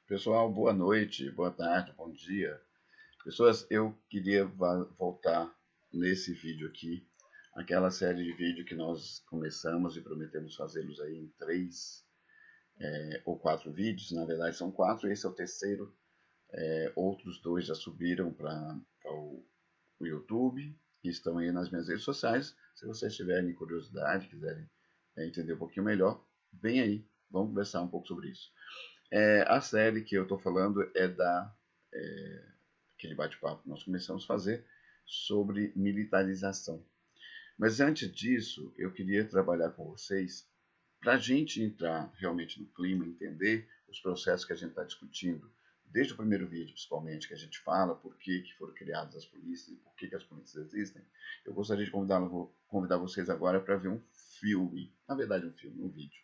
Pessoal, boa noite, boa tarde, bom dia. Pessoas, eu queria voltar nesse vídeo aqui, aquela série de vídeos que nós começamos e prometemos fazê-los aí em 3 ou 4 vídeos. Na verdade são 4, esse é o terceiro. Outros 2 já subiram para o YouTube e estão aí nas minhas redes sociais. Se vocês tiverem curiosidade, quiserem entender um pouquinho melhor, vem aí, vamos conversar um pouco sobre isso. A série que eu estou falando é aquele bate-papo que nós começamos a fazer sobre militarização. Mas antes disso, eu queria trabalhar com vocês para a gente entrar realmente no clima, entender os processos que a gente está discutindo, desde o primeiro vídeo, principalmente, que a gente fala por que foram criadas as polícias e por que as polícias existem. Eu gostaria de convidar vocês agora para ver um filme, na verdade um vídeo.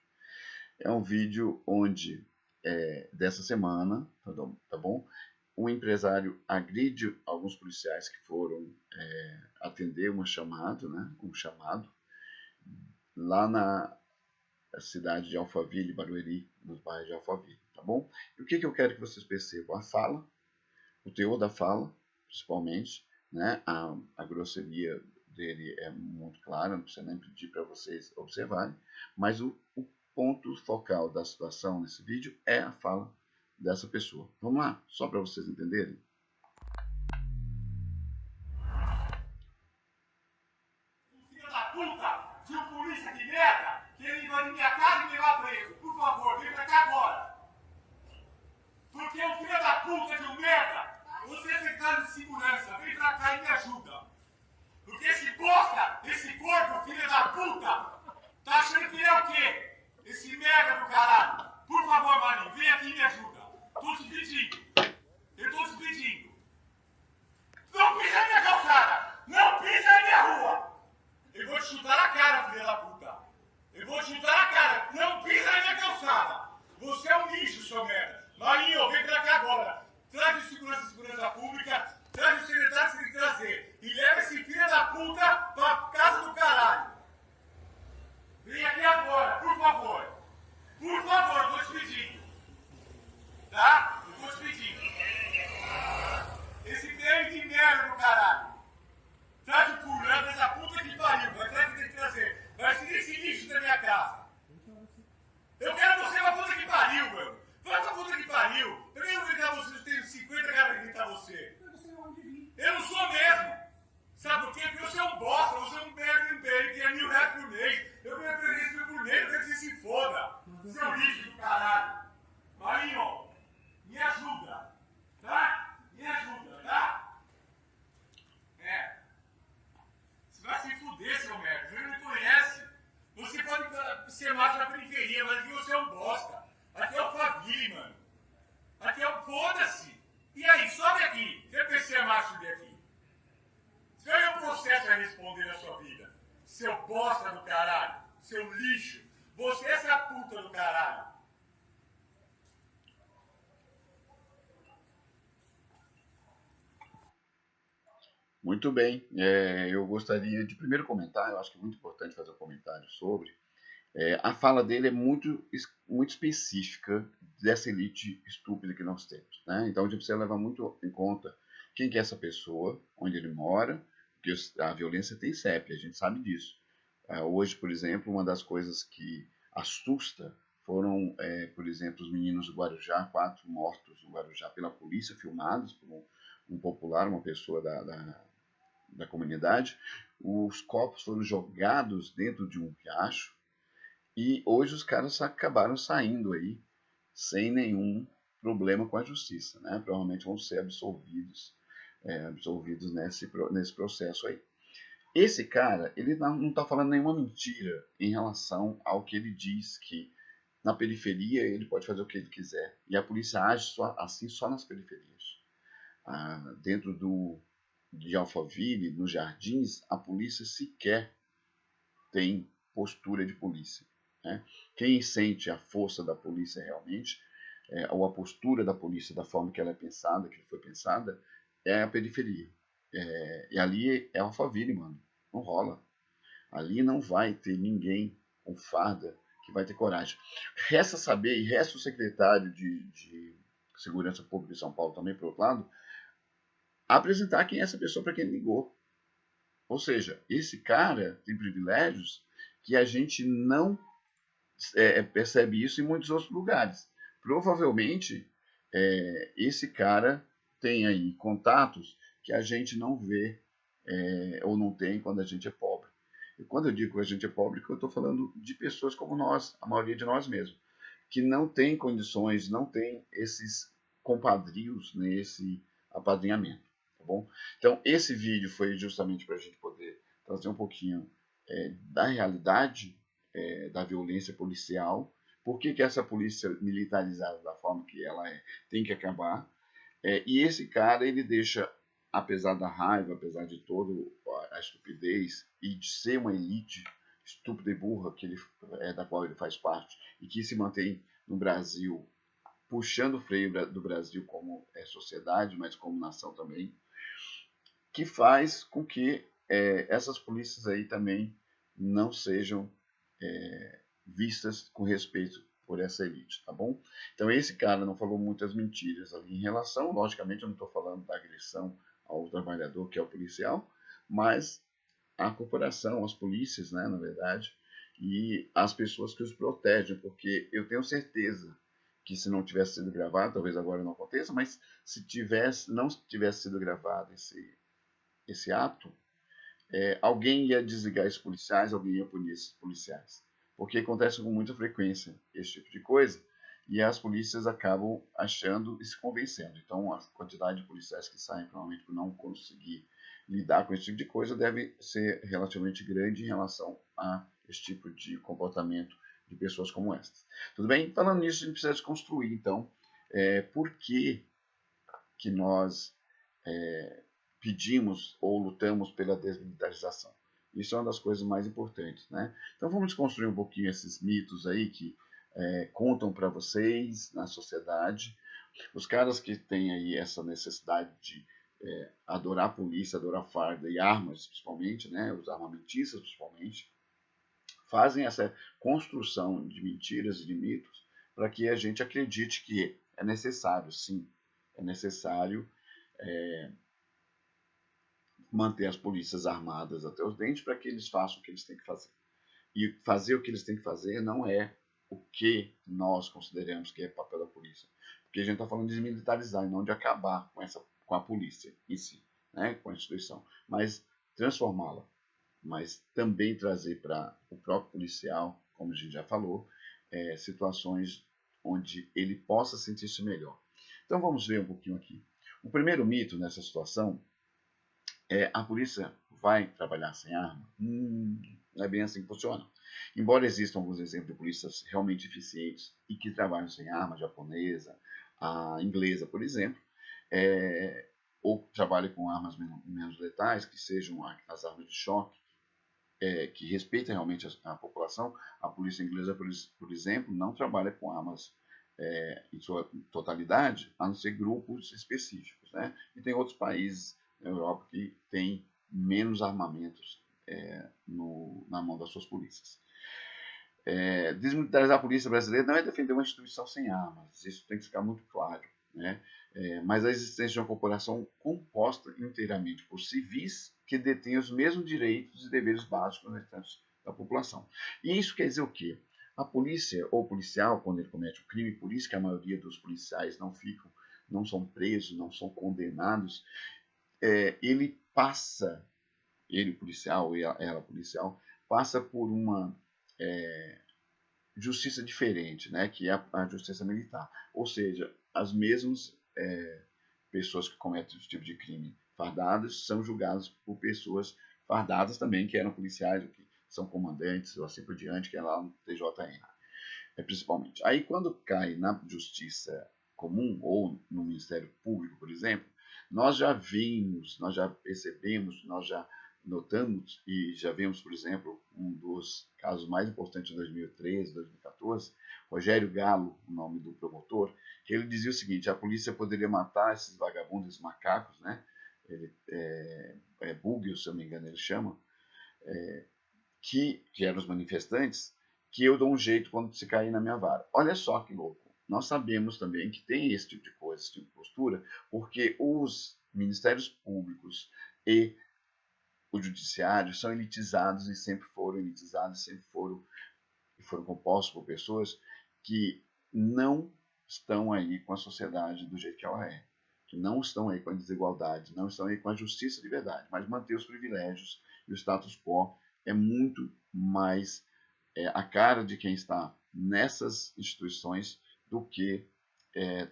É um vídeo onde, dessa semana, tá bom? Um empresário agride alguns policiais que foram atender um chamado, lá na cidade de Alphaville, Barueri, nos bairros de Alphaville, tá bom? E o que eu quero que vocês percebam? A fala, o teor da fala, principalmente, né? A grosseria dele é muito clara, não precisa nem pedir para vocês observarem, mas o ponto focal da situação nesse vídeo é a fala dessa pessoa. Vamos lá, só para vocês entenderem. Filho da puta, de um polícia de merda, que ele invadiu minha casa e me levar preso. Por favor, vem pra cá agora. Porque o filho da puta de um merda, você é secretário de segurança, vem pra cá e me ajuda. Porque esse bosta, esse corpo, filho da puta, tá achando que ele é o quê? Esse merda do caralho. Por favor, Marinho, vem aqui e me ajuda. Tô te pedindo. Eu tô te pedindo. Não pisa na minha calçada! Não pisa na minha rua! Eu vou te chutar na cara, filha da puta! Eu vou te chutar na cara! Não pisa na minha calçada! Você é um lixo, seu merda! Marinho, vem pra cá agora! Traz o segurança pública, traz o secretário que você tem que trazer e leva esse filho da puta pra casa do caralho! Vem aqui agora, por favor! Por favor, tô te pedindo! Tá? Eu tô te pedindo! Esse creme de merda do caralho! Traz o cu, leva essa puta que pariu, vai trazer o que tem que trazer. Vai seguir esse lixo da minha casa. Eu quero você pra puta que pariu, mano. Vai pra puta que pariu. Eu nem vou gritar você, eu tenho 50 caras pra gritar você. Eu não sou mesmo. Sabe por quê? Porque você é um bosta, você é um merda em pé, que é R$1.000 por mês. Eu ganho 300 mil por mês, eu quero que você se foda. Seu lixo do caralho. Marinho, me ajuda, tá? Me ajuda, tá? Você vai se fuder, seu merda. Você não me conhece. Você pode ser macho na periferia, mas aqui você é um bosta. Aqui é o Alphaville, mano. Aqui é o foda-se. E aí, sobe aqui. Quer ver se é macho subir aqui? Você vai ver o processo a responder na sua vida. Seu bosta do caralho. Seu lixo. Você é essa puta do caralho. Muito bem, eu gostaria de primeiro comentar, eu acho que é muito importante fazer um comentário sobre. A fala dele é muito específica dessa elite estúpida que nós temos, né? Então a gente precisa levar muito em conta quem que é essa pessoa, onde ele mora, porque a violência tem CEP, a gente sabe disso. Hoje, por exemplo, uma das coisas que assusta foram, por exemplo, os meninos do Guarujá, 4 mortos no Guarujá pela polícia, filmados por um popular, uma pessoa da comunidade. Os corpos foram jogados dentro de um riacho e hoje os caras acabaram saindo aí sem nenhum problema com a justiça, né? Provavelmente vão ser absolvidos nesse processo aí. Esse cara, ele não está falando nenhuma mentira em relação ao que ele diz, que na periferia ele pode fazer o que ele quiser. E a polícia age só nas periferias. Dentro de Alphaville, nos Jardins, a polícia sequer tem postura de polícia, né? Quem sente a força da polícia realmente, ou a postura da polícia da forma que ela é pensada, que foi pensada, é a periferia. E ali é Alphaville, mano. Não rola. Ali não vai ter ninguém com farda que vai ter coragem. Resta saber, e resta o secretário de Segurança Pública de São Paulo também, por outro lado, apresentar quem é essa pessoa para quem ligou. Ou seja, esse cara tem privilégios que a gente não percebe isso em muitos outros lugares. Provavelmente, esse cara tem aí contatos que a gente não vê ou não tem quando a gente é pobre. E quando eu digo que a gente é pobre, eu estou falando de pessoas como nós, a maioria de nós mesmos, que não tem condições, não tem esses compadrios, né, esse apadrinhamento, tá bom? Então, esse vídeo foi justamente para a gente poder trazer um pouquinho da realidade da violência policial, por que essa polícia militarizada da forma que ela é tem que acabar, e esse cara, ele deixa, apesar da raiva, apesar de toda a estupidez e de ser uma elite estúpida e burra que ele, da qual ele faz parte e que se mantém no Brasil, puxando o freio do Brasil como sociedade, mas como nação também, que faz com que essas polícias aí também não sejam vistas com respeito por essa elite, tá bom? Então esse cara não falou muitas mentiras ali em relação, logicamente eu não estou falando da agressão ao trabalhador que é o policial, mas a corporação, as polícias, né, na verdade, e as pessoas que os protegem, porque eu tenho certeza que se não tivesse sido gravado, talvez agora não aconteça, mas se não tivesse sido gravado esse ato, alguém ia desligar esses policiais, alguém ia punir esses policiais. Porque acontece com muita frequência esse tipo de coisa e as polícias acabam achando e se convencendo. Então, a quantidade de policiais que saem, provavelmente por não conseguir lidar com esse tipo de coisa, deve ser relativamente grande em relação a esse tipo de comportamento de pessoas como essas. Tudo bem? Falando nisso, a gente precisa desconstruir, então, por que nós pedimos ou lutamos pela desmilitarização. Isso é uma das coisas mais importantes, né? Então vamos desconstruir um pouquinho esses mitos aí que contam para vocês na sociedade. Os caras que têm aí essa necessidade de adorar a polícia, adorar a farda e armas, principalmente, né? Os armamentistas, principalmente, fazem essa construção de mentiras e de mitos para que a gente acredite que é necessário, sim, é necessário manter as polícias armadas até os dentes para que eles façam o que eles têm que fazer. E fazer o que eles têm que fazer não é o que nós consideramos que é papel da polícia. Porque a gente está falando de desmilitarizar e não de acabar com a polícia em si, né, com a instituição. Mas transformá-la. Mas também trazer para o próprio policial, como a gente já falou, situações onde ele possa sentir-se melhor. Então vamos ver um pouquinho aqui. O primeiro mito nessa situação a polícia vai trabalhar sem arma? Não é bem assim que funciona. Embora existam alguns exemplos de polícias realmente eficientes e que trabalham sem arma, a japonesa, a inglesa, por exemplo, ou trabalhem com armas menos letais, que sejam as armas de choque, que respeitem realmente a população. A polícia inglesa, por exemplo, não trabalha com armas em sua totalidade, a não ser grupos específicos, né? E tem outros países na Europa que têm menos armamentos na mão das suas polícias. Desmilitarizar a polícia brasileira não é defender uma instituição sem armas, isso tem que ficar muito claro, né? Mas a existência de uma corporação composta inteiramente por civis que detêm os mesmos direitos e deveres básicos restantes da população. E isso quer dizer o quê? A polícia ou policial, quando ele comete um crime, por isso que a maioria dos policiais não são presos, não são condenados, ele passa, ele policial, ela policial, passa por uma justiça diferente, né, que é a justiça militar. Ou seja, as mesmas pessoas que cometem esse tipo de crime fardadas são julgadas por pessoas fardadas também, que eram policiais, ou que são comandantes, ou assim por diante, que é lá no TJM, principalmente. Aí, quando cai na justiça comum, ou no Ministério Público, por exemplo, nós já vimos, nós já percebemos, nós já notamos e já vimos, por exemplo, um dos casos mais importantes de 2013, 2014, Rogério Galo, o nome do promotor, que ele dizia o seguinte: a polícia poderia matar esses vagabundos, esses macacos, né? Bugio, se eu não me engano, ele chama, que eram os manifestantes, que eu dou um jeito quando se cair na minha vara. Olha só que louco. nós sabemos também que tem esse tipo de coisa, esse tipo de postura, porque os ministérios públicos e o judiciário são elitizados e sempre foram elitizados, sempre foram compostos por pessoas que não estão aí com a sociedade do jeito que ela é, que não estão aí com a desigualdade, não estão aí com a justiça de verdade, mas manter os privilégios e o status quo é muito mais a cara de quem está nessas instituições do que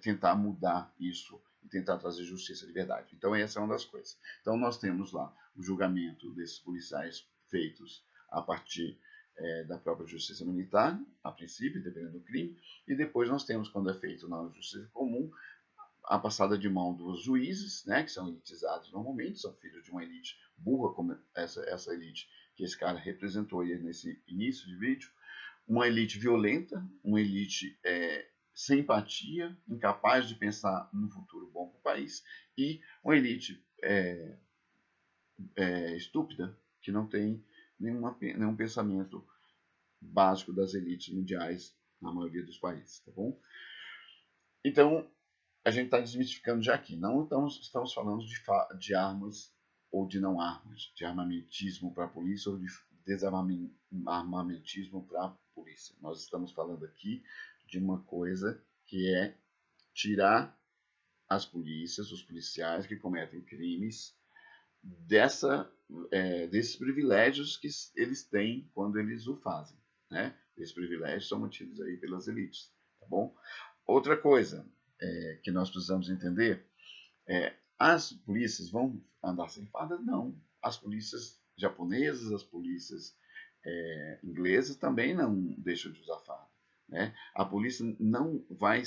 tentar mudar isso e tentar trazer justiça de verdade. Então, essa é uma das coisas. Então, nós temos lá o julgamento desses policiais feitos a partir da própria justiça militar, a princípio, dependendo do crime, e depois nós temos, quando é feito na justiça comum, a passada de mão dos juízes, né, que são elitizados normalmente, são filhos de uma elite burra, como essa elite que esse cara representou aí nesse início de vídeo, uma elite violenta, uma elite sem empatia, incapaz de pensar num futuro bom para o país, e uma elite estúpida, que não tem nenhum pensamento básico das elites mundiais na maioria dos países, tá bom? Então, a gente está desmistificando já aqui. Não estamos falando de armas ou de não armas, de armamentismo para a polícia ou de desarmamentismo para a polícia. Nós estamos falando aqui de uma coisa que é tirar as polícias, os policiais que cometem crimes, desses privilégios que eles têm quando eles o fazem, né? Esses privilégios são mantidos aí pelas elites, tá bom? Outra coisa que nós precisamos entender as polícias vão andar sem farda? Não. As polícias japonesas, as polícias inglesas também não deixam de usar farda. Né? A polícia não vai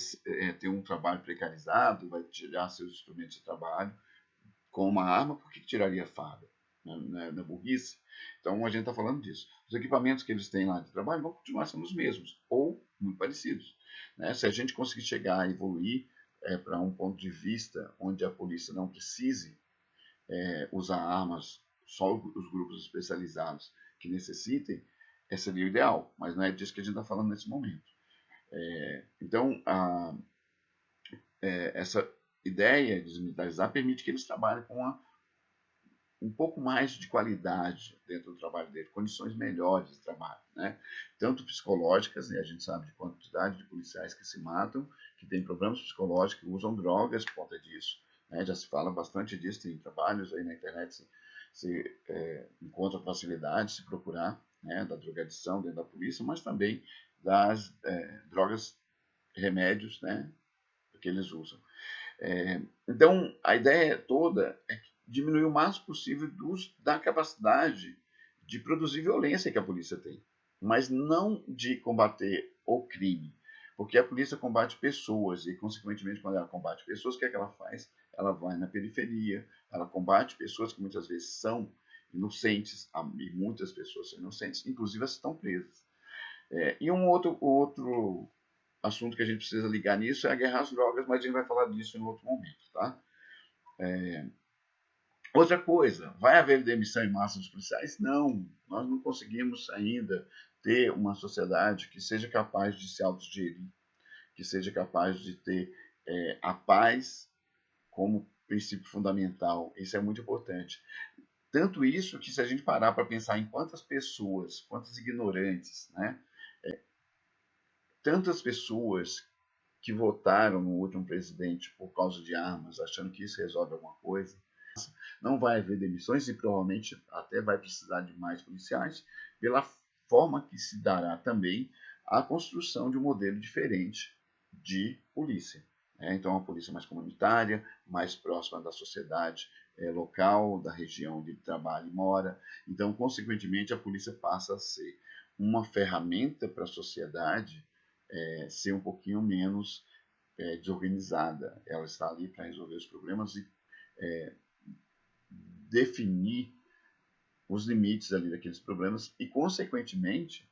ter um trabalho precarizado, vai tirar seus instrumentos de trabalho com uma arma, por que tiraria farda? Na burrice. Então a gente está falando disso. Os equipamentos que eles têm lá de trabalho vão continuar sendo os mesmos, ou muito parecidos. Né? Se a gente conseguir chegar a evoluir para um ponto de vista onde a polícia não precise usar armas, só os grupos especializados que necessitem, seria o ideal, mas não é disso que a gente está falando nesse momento. Então, essa ideia de desmilitarizar permite que eles trabalhem com um pouco mais de qualidade dentro do trabalho dele, condições melhores de trabalho, né? Tanto psicológicas, né? A gente sabe de quantidade de policiais que se matam, que têm problemas psicológicos, que usam drogas por conta disso, né? Já se fala bastante disso, tem trabalhos aí na internet, se encontra facilidade se procurar, né? Da drogadição dentro da polícia, mas também das drogas, remédios, né? Que eles usam. Então, a ideia toda é diminuir o máximo possível da capacidade de produzir violência que a polícia tem, mas não de combater o crime, porque a polícia combate pessoas e, consequentemente, quando ela combate pessoas, o que é que ela faz? Ela vai na periferia, ela combate pessoas que muitas vezes são inocentes, e muitas pessoas são inocentes, inclusive as que estão presas. E um outro assunto que a gente precisa ligar nisso é a guerra às drogas, mas a gente vai falar disso em outro momento, tá? Outra coisa, vai haver demissão em massa dos policiais? Não, nós não conseguimos ainda ter uma sociedade que seja capaz de se autogerir, que seja capaz de ter a paz como princípio fundamental. Isso é muito importante. Tanto isso que se a gente parar para pensar em quantas pessoas, quantos ignorantes, né? Tantas pessoas que votaram no último presidente por causa de armas, achando que isso resolve alguma coisa, não vai haver demissões e provavelmente até vai precisar de mais policiais, pela forma que se dará também a construção de um modelo diferente de polícia. Então, uma polícia mais comunitária, mais próxima da sociedade local, da região onde ele trabalha e mora. Então, consequentemente, a polícia passa a ser uma ferramenta para a sociedade ser um pouquinho menos desorganizada. Ela está ali para resolver os problemas e definir os limites ali daqueles problemas e, consequentemente,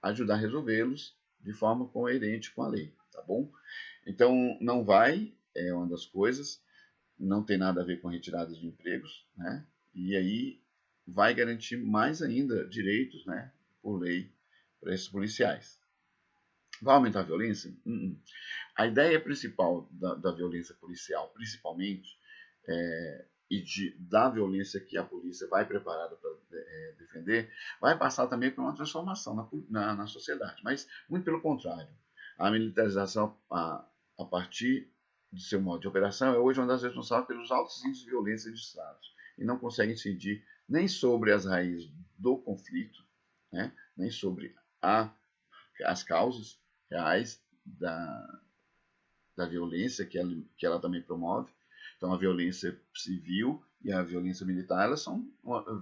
ajudar a resolvê-los de forma coerente com a lei, tá bom? Então, não vai, é uma das coisas, não tem nada a ver com retirada de empregos, né? E aí vai garantir mais ainda direitos, né, por lei, para esses policiais. Vai aumentar a violência? A ideia principal da violência policial, principalmente, da violência que a polícia vai preparada para defender, vai passar também por uma transformação na sociedade. Mas, muito pelo contrário, a militarização, a partir de seu modo de operação, é hoje uma das responsáveis pelos altos índices de violência registrados e não consegue incidir nem sobre as raízes do conflito, né, nem sobre as causas reais da violência que ela também promove. Então, a violência civil e a violência militar, elas são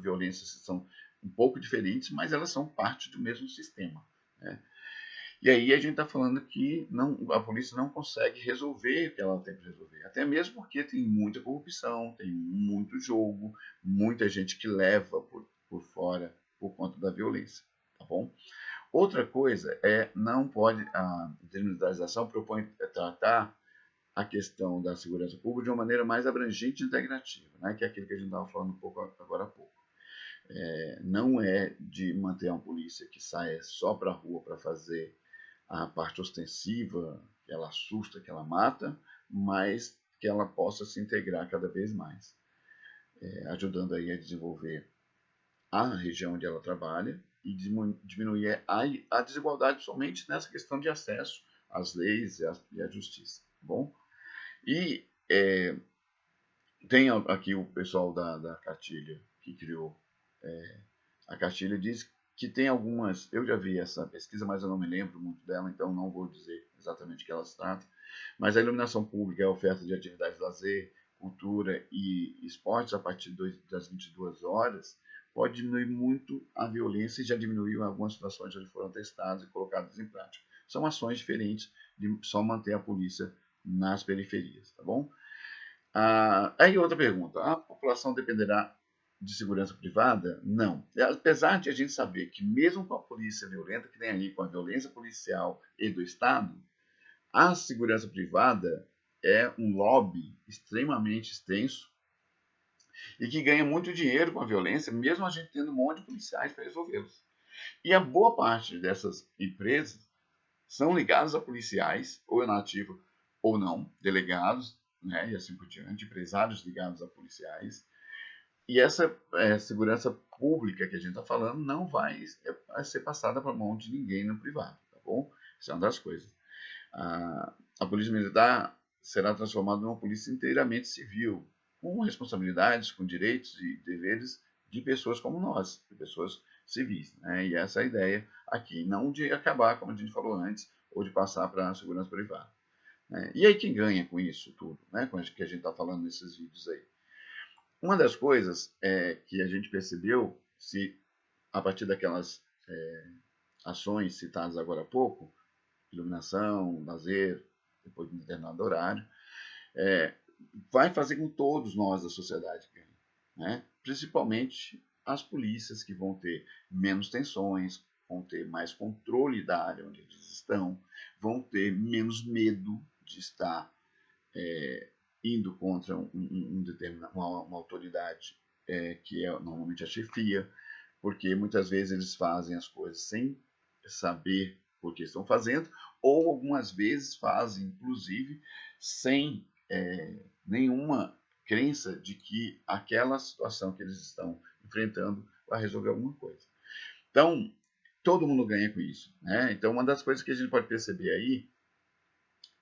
violências que são um pouco diferentes, mas elas são parte do mesmo sistema, né? E aí a gente está falando que a polícia não consegue resolver o que ela tem que resolver. Até mesmo porque tem muita corrupção, tem muito jogo, muita gente que leva por fora por conta da violência, tá bom? Outra coisa não pode, a desmilitarização propõe tratar a questão da segurança pública de uma maneira mais abrangente e integrativa, né? Que é aquilo que a gente estava falando um pouco agora há pouco. Não é de manter uma polícia que saia só para a rua para fazer a parte ostensiva, que ela assusta, que ela mata, mas que ela possa se integrar cada vez mais, ajudando aí a desenvolver a região onde ela trabalha e diminuir a desigualdade somente nessa questão de acesso às leis e à justiça, tá bom? E tem aqui o pessoal da cartilha que criou a cartilha, diz que tem algumas, eu já vi essa pesquisa, mas eu não me lembro muito dela, então não vou dizer exatamente o que ela se trata, mas a iluminação pública é a oferta de atividades de lazer, cultura e esportes a partir das 22 horas, pode diminuir muito a violência e já diminuiu em algumas situações onde foram testadas e colocadas em prática. São ações diferentes de só manter a polícia nas periferias, tá bom? Aí outra pergunta, a população dependerá de segurança privada? Não. Apesar de a gente saber que mesmo com a polícia violenta, que tem aí com a violência policial e do Estado, a segurança privada é um lobby extremamente extenso e que ganha muito dinheiro com a violência, mesmo a gente tendo um monte de policiais para resolvê-los. E a boa parte dessas empresas são ligadas a policiais, ou na ativa ou não, delegados, né, e assim por diante, empresários ligados a policiais. E essa segurança pública que a gente está falando não vai ser passada para a mão de ninguém no privado, tá bom? Isso é uma das coisas. A polícia militar será transformada numa polícia inteiramente civil, com responsabilidades, com direitos e deveres de pessoas como nós, de pessoas civis, né? E essa é a ideia aqui, não de acabar, como a gente falou antes, ou de passar para a segurança privada, né? E aí quem ganha com isso tudo, né? Com que a gente está falando nesses vídeos aí? Uma das coisas que a gente percebeu, a partir daquelas ações citadas agora há pouco, iluminação, lazer, depois de um determinado horário, vai fazer com que todos nós da sociedade ganhem, né? Principalmente as polícias, que vão ter menos tensões, vão ter mais controle da área onde eles estão, vão ter menos medo de estar indo contra uma autoridade que é normalmente a chefia, porque muitas vezes eles fazem as coisas sem saber por que estão fazendo, ou algumas vezes fazem, inclusive, sem nenhuma crença de que aquela situação que eles estão enfrentando vai resolver alguma coisa. Então, todo mundo ganha com isso, né? Então, uma das coisas que a gente pode perceber aí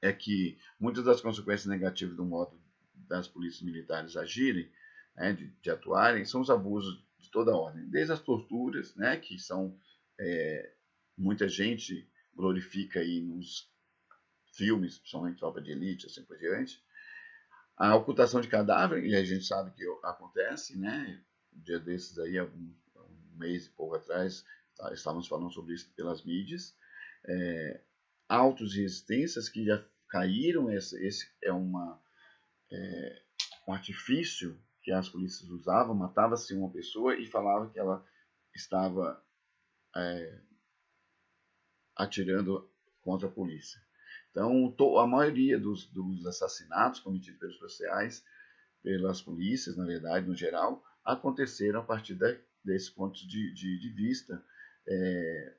é que muitas das consequências negativas do modo das polícias militares agirem, né, de atuarem, são os abusos de toda a ordem, desde as torturas, né, que são muita gente glorifica aí nos filmes, principalmente Tropa de Elite, assim por diante, a ocultação de cadáver, e a gente sabe que acontece, né? Um dia desses aí, um mês e pouco atrás, estávamos falando sobre isso pelas mídias. Autos de resistências que já caíram, esse é um artifício que as polícias usavam, matava-se uma pessoa e falava que ela estava atirando contra a polícia. Então, a maioria dos assassinatos cometidos pelos policiais, pelas polícias, na verdade, no geral, aconteceram a partir desses pontos de vista,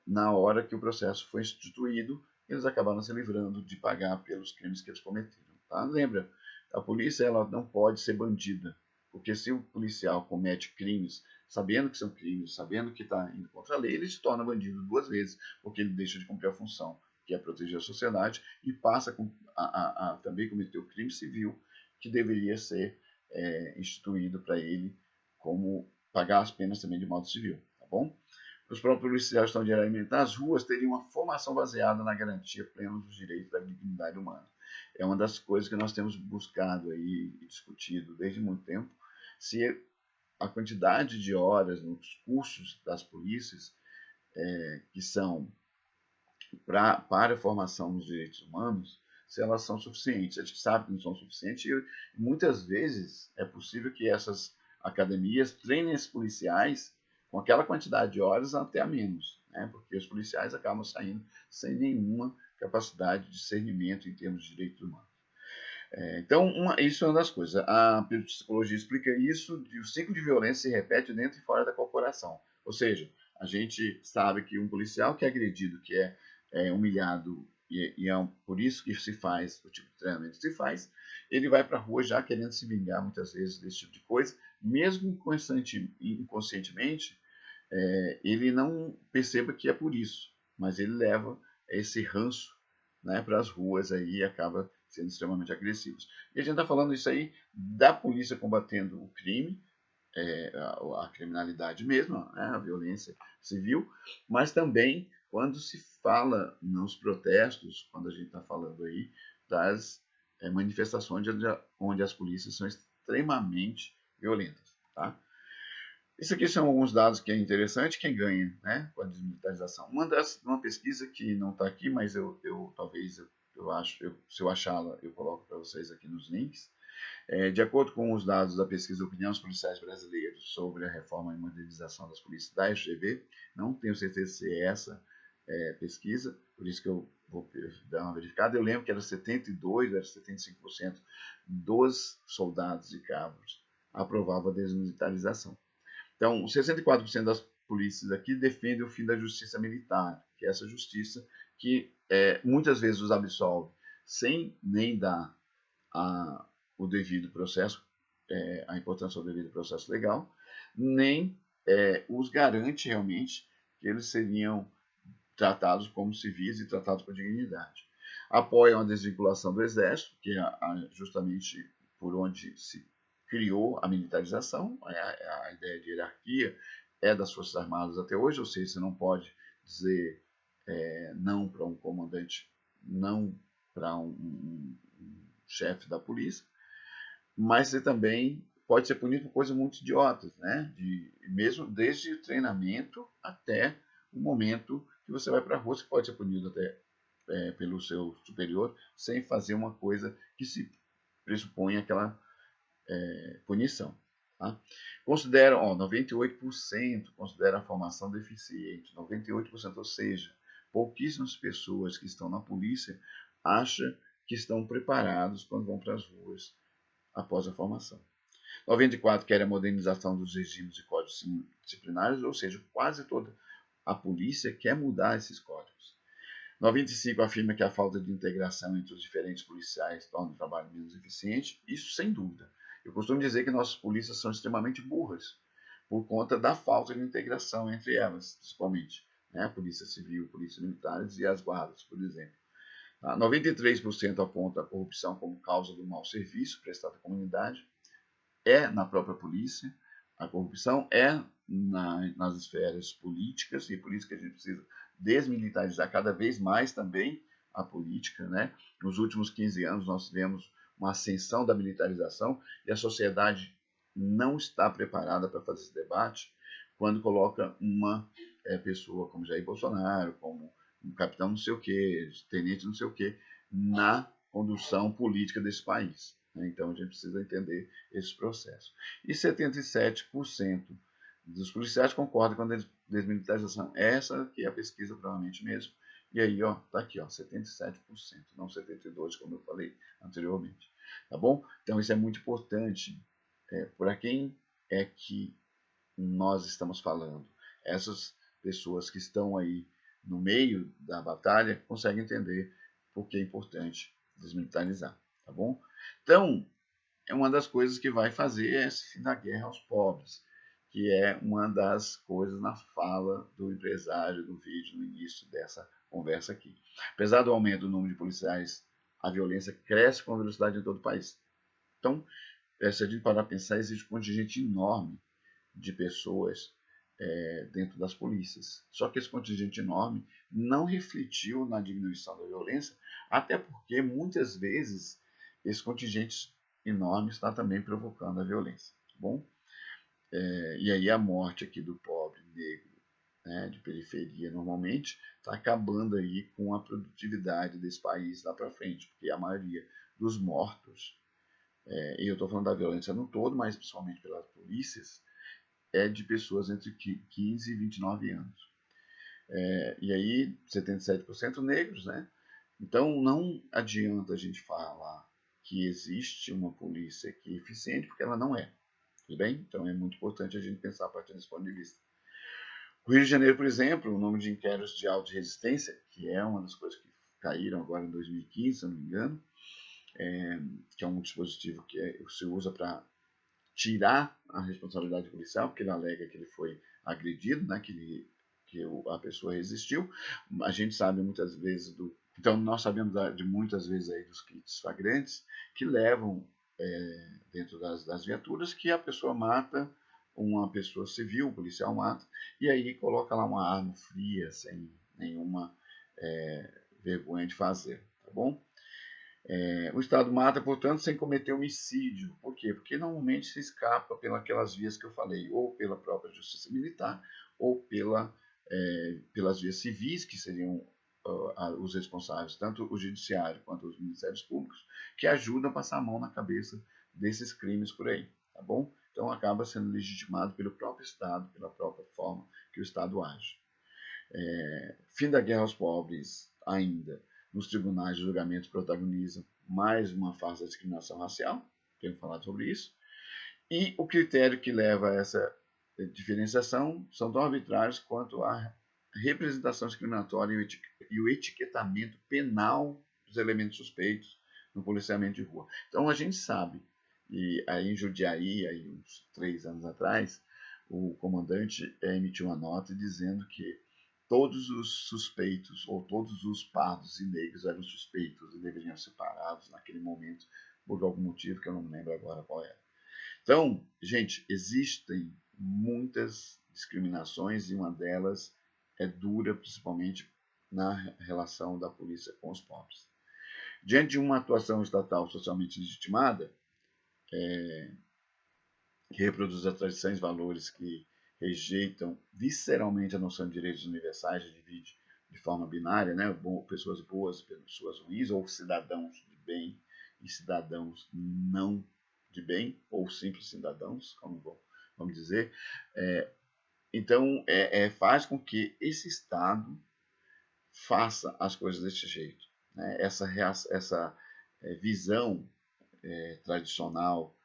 na hora que o processo foi instituído eles acabaram se livrando de pagar pelos crimes que eles cometeram. Tá? Lembra, a polícia ela não pode ser bandida, porque se o policial comete crimes, sabendo que são crimes, sabendo que está indo contra a lei, ele se torna bandido duas vezes, porque ele deixa de cumprir a função, que é proteger a sociedade, e passa a também cometer o crime civil, que deveria ser instituído para ele como pagar as penas também de modo civil, tá bom? Os próprios policiais estão diariamente nas ruas teriam uma formação baseada na garantia plena dos direitos da dignidade humana. É uma das coisas que nós temos buscado aí e discutido desde muito tempo, se a quantidade de horas nos cursos das polícias que são para a formação nos direitos humanos, se elas são suficientes. A gente sabe que não são suficientes e muitas vezes é possível que essas academias treinem esses policiais com aquela quantidade de horas até a menos, né? Porque os policiais acabam saindo sem nenhuma capacidade de discernimento em termos de direitos humanos. Então, isso é uma das coisas. A psicologia explica isso, o ciclo de violência se repete dentro e fora da corporação. Ou seja, a gente sabe que um policial que é agredido, que é humilhado, e por isso que se faz o tipo de treinamento que se faz, ele vai para a rua já querendo se vingar muitas vezes desse tipo de coisa, mesmo inconscientemente, ele não perceba que é por isso, mas ele leva esse ranço, né, para as ruas aí e acaba sendo extremamente agressivos. E a gente está falando isso aí da polícia combatendo o crime, a criminalidade mesmo, né, a violência civil, mas também quando se fala nos protestos, quando a gente está falando aí das manifestações onde as polícias são extremamente violentas. Tá? Isso aqui são alguns dados que é interessante, quem ganha, né, com a desmilitarização. Uma pesquisa que não está aqui, mas talvez se eu achá-la, eu coloco para vocês aqui nos links. De acordo com os dados da pesquisa Opinião dos Policiais Brasileiros sobre a reforma e modernização das polícias da FGV, não tenho certeza se é essa pesquisa, por isso que eu vou dar uma verificada. Eu lembro que era 72%, era 75% dos soldados e cabos aprovavam a desmilitarização. Então, 64% das polícias aqui defendem o fim da justiça militar, que é essa justiça que muitas vezes os absolve sem nem dar o devido processo, a importância do devido processo legal, nem os garante realmente que eles seriam tratados como civis e tratados com dignidade. Apoiam a desvinculação do Exército, que é justamente por onde se criou a militarização, a ideia de hierarquia é das Forças Armadas até hoje, ou seja, você não pode dizer não para um comandante, não para um chefe da polícia, mas você também pode ser punido por coisas muito idiotas, né? Mesmo desde o treinamento até o momento que você vai para a rua, você pode ser punido até pelo seu superior sem fazer uma coisa que se pressupõe aquela punição. Tá? Consideram, 98% considera a formação deficiente, 98%, ou seja, pouquíssimas pessoas que estão na polícia acham que estão preparados quando vão para as ruas após a formação. 94% quer a modernização dos regimes de códigos disciplinares, ou seja, quase toda a polícia quer mudar esses códigos. 95% afirma que a falta de integração entre os diferentes policiais torna o trabalho menos eficiente, isso sem dúvida. Eu costumo dizer que nossas polícias são extremamente burras, por conta da falta de integração entre elas, principalmente, né? A polícia civil, polícia militares e as guardas, por exemplo. 93% aponta a corrupção como causa do mau serviço prestado à comunidade. Na própria polícia, a corrupção nas esferas políticas, e por isso que a gente precisa desmilitarizar cada vez mais também a política. Né? Nos últimos 15 anos nós tivemos uma ascensão da militarização e a sociedade não está preparada para fazer esse debate quando coloca uma pessoa como Jair Bolsonaro, como um capitão não sei o que, tenente não sei o que, na condução política desse país. Então a gente precisa entender esse processo. E 77% dos policiais concordam com a desmilitarização. Essa que é a pesquisa provavelmente mesmo. E aí, tá aqui, 77%, não 72%, como eu falei anteriormente. Tá bom? Então isso é muito importante. Para quem é que nós estamos falando? Essas pessoas que estão aí no meio da batalha, consegue entender por que é importante desmilitarizar, tá bom? Então, é uma das coisas que vai fazer esse fim da guerra aos pobres, que é uma das coisas na fala do empresário do vídeo no início dessa conversa aqui. Apesar do aumento do número de policiais, a violência cresce com velocidade em todo o país. Então, se a gente parar para pensar, existe um contingente enorme de pessoas dentro das polícias. Só que esse contingente enorme não refletiu na diminuição da violência, até porque muitas vezes esse contingente enorme está também provocando a violência. Tá bom? E aí a morte aqui do pobre negro, né, de periferia normalmente, está acabando aí com a produtividade desse país lá para frente, porque a maioria dos mortos, e eu estou falando da violência no todo, mas principalmente pelas polícias, é de pessoas entre 15 e 29 anos. E aí 77% negros, né? Então não adianta a gente falar que existe uma polícia aqui eficiente, porque ela não é. Tudo bem? Então é muito importante a gente pensar a partir desse ponto de vista. O Rio de Janeiro, por exemplo, o número de inquéritos de auto resistência, que é uma das coisas que caíram agora em 2015, se eu não me engano, que é um dispositivo que se usa para tirar a responsabilidade policial, porque ele alega que ele foi agredido, né, que a pessoa resistiu. A gente sabe muitas vezes então nós sabemos de muitas vezes aí dos kits flagrantes que levam dentro das viaturas que a pessoa mata uma pessoa civil, o policial mata, e aí coloca lá uma arma fria, sem nenhuma vergonha de fazer, tá bom? O Estado mata, portanto, sem cometer homicídio. Por quê? Porque normalmente se escapa pelas vias que eu falei, ou pela própria justiça militar, ou pelas vias civis, que seriam os responsáveis, tanto o judiciário quanto os ministérios públicos, que ajudam a passar a mão na cabeça desses crimes por aí, tá bom? Então acaba sendo legitimado pelo próprio Estado, pela própria forma que o Estado age. Fim da guerra aos pobres, ainda. Nos tribunais de julgamento protagonizam mais uma farsa da discriminação racial, tenho falado sobre isso, e o critério que leva a essa diferenciação são tão arbitrários quanto a representação discriminatória e o etiquetamento penal dos elementos suspeitos no policiamento de rua. Então a gente sabe, e aí em Jundiaí, aí uns 3 anos atrás, o comandante emitiu uma nota dizendo que todos os suspeitos, ou todos os pardos e negros eram suspeitos e deveriam ser parados naquele momento, por algum motivo que eu não me lembro agora qual era. Então, gente, existem muitas discriminações e uma delas é dura, principalmente na relação da polícia com os pobres. Diante de uma atuação estatal socialmente legitimada, que reproduz as tradições e valores que rejeitam visceralmente a noção de direitos universais, divide de forma binária, né? Pessoas boas, pessoas ruins, ou cidadãos de bem e cidadãos não de bem, ou simples cidadãos, como vamos dizer. Então, faz com que esse Estado faça as coisas desse jeito. Né? Essa visão tradicional,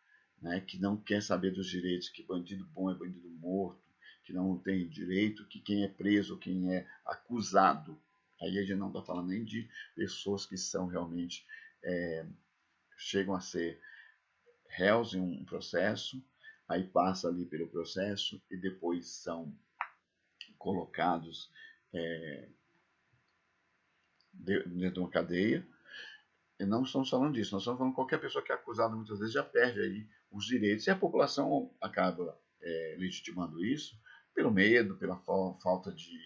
né, que não quer saber dos direitos, que bandido bom é bandido morto, que não tem direito, que quem é preso, quem é acusado, aí a gente não está falando nem de pessoas que são realmente, chegam a ser réus em um processo, aí passa ali pelo processo e depois são colocados dentro de uma cadeia. E não estamos falando disso, nós estamos falando que qualquer pessoa que é acusada muitas vezes já perde aí os direitos. E a população acaba legitimando isso pelo medo, pela falta de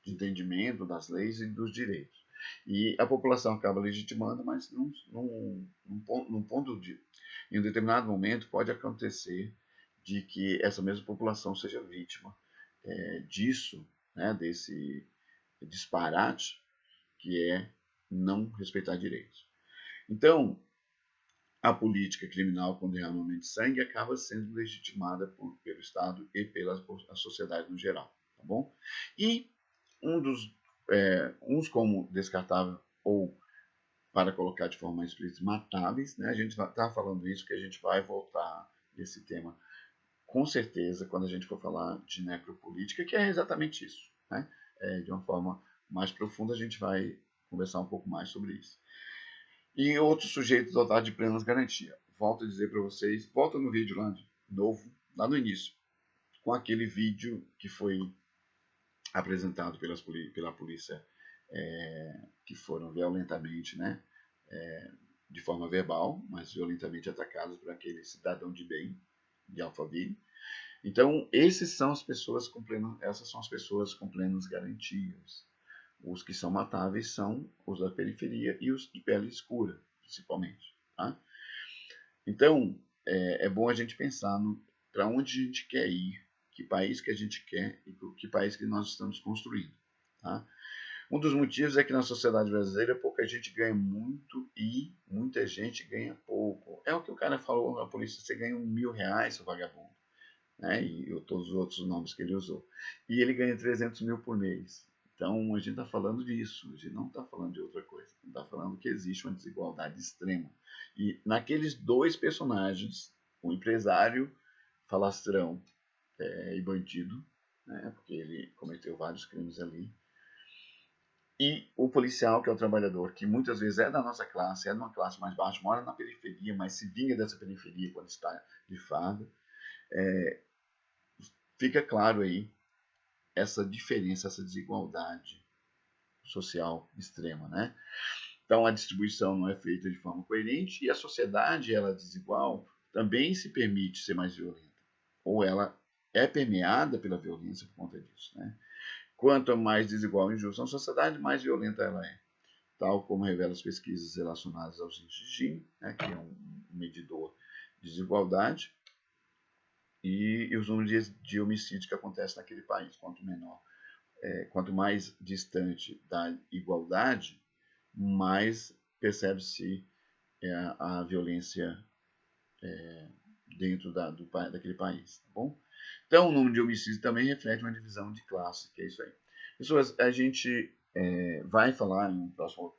entendimento das leis e dos direitos. E a população acaba legitimando, mas em um determinado momento pode acontecer de que essa mesma população seja vítima disso, né, desse disparate que é não respeitar direitos. Então, a política criminal com derramamento de sangue acaba sendo legitimada pelo Estado e pela sociedade no geral, tá bom? E uns como descartável ou, para colocar de forma mais explícita, matáveis, né? A gente está falando isso, que a gente vai voltar nesse tema com certeza quando a gente for falar de necropolítica, que é exatamente isso, né? De uma forma mais profundo, a gente vai conversar um pouco mais sobre isso. E outros sujeitos dotados de plenas garantias. Volto a dizer para vocês, volta no vídeo lá de novo, lá no início, com aquele vídeo que foi apresentado pela polícia, que foram violentamente, né, de forma verbal, mas violentamente atacados por aquele cidadão de bem de Alphaville. Então, essas são as pessoas com plenas garantias. Os que são matáveis são os da periferia e os de pele escura, principalmente. Tá? Então, é bom a gente pensar para onde a gente quer ir, que país que a gente quer e que país que nós estamos construindo. Tá? Um dos motivos é que na sociedade brasileira pouca gente ganha muito e muita gente ganha pouco. É o que o cara falou na polícia, você ganha R$1.000, seu vagabundo. Né? E todos os outros nomes que ele usou. E ele ganha 300 mil por mês. Então a gente está falando disso, a gente não está falando de outra coisa. A gente está falando que existe uma desigualdade extrema. E naqueles dois personagens, o empresário falastrão e bandido, né? Porque ele cometeu vários crimes ali, e o policial, que é o trabalhador, que muitas vezes é da nossa classe, é de uma classe mais baixa, mora na periferia, mas se vinga dessa periferia quando está de farda, fica claro aí essa diferença, essa desigualdade social extrema, né? Então a distribuição não é feita de forma coerente e a sociedade, ela desigual, também se permite ser mais violenta, ou ela é permeada pela violência por conta disso, né? Quanto mais desigual e injusta a sociedade, mais violenta ela é, tal como revelam as pesquisas relacionadas aos índices de Gini, né, que é um medidor de desigualdade, e os números de homicídios que acontecem naquele país. Quanto menor, quanto mais distante da igualdade, mais percebe-se a violência dentro daquele país, tá bom? Então, o número de homicídios também reflete uma divisão de classe, que é isso aí. Pessoas, a gente vai falar em um próximo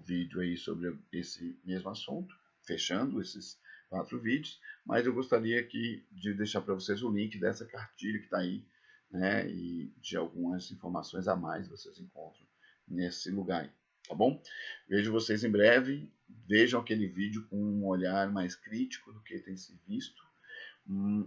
vídeo aí sobre esse mesmo assunto, fechando esses 4 vídeos, mas eu gostaria aqui de deixar para vocês o link dessa cartilha que está aí, né, e de algumas informações a mais vocês encontram nesse lugar aí, tá bom? Vejo vocês em breve, vejam aquele vídeo com um olhar mais crítico do que tem se visto,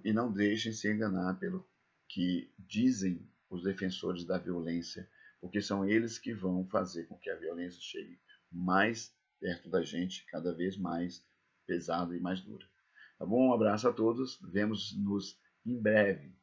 e não deixem se enganar pelo que dizem os defensores da violência, porque são eles que vão fazer com que a violência chegue mais perto da gente, cada vez mais pesada e mais dura. Tá bom? Um abraço a todos, vemos-nos em breve.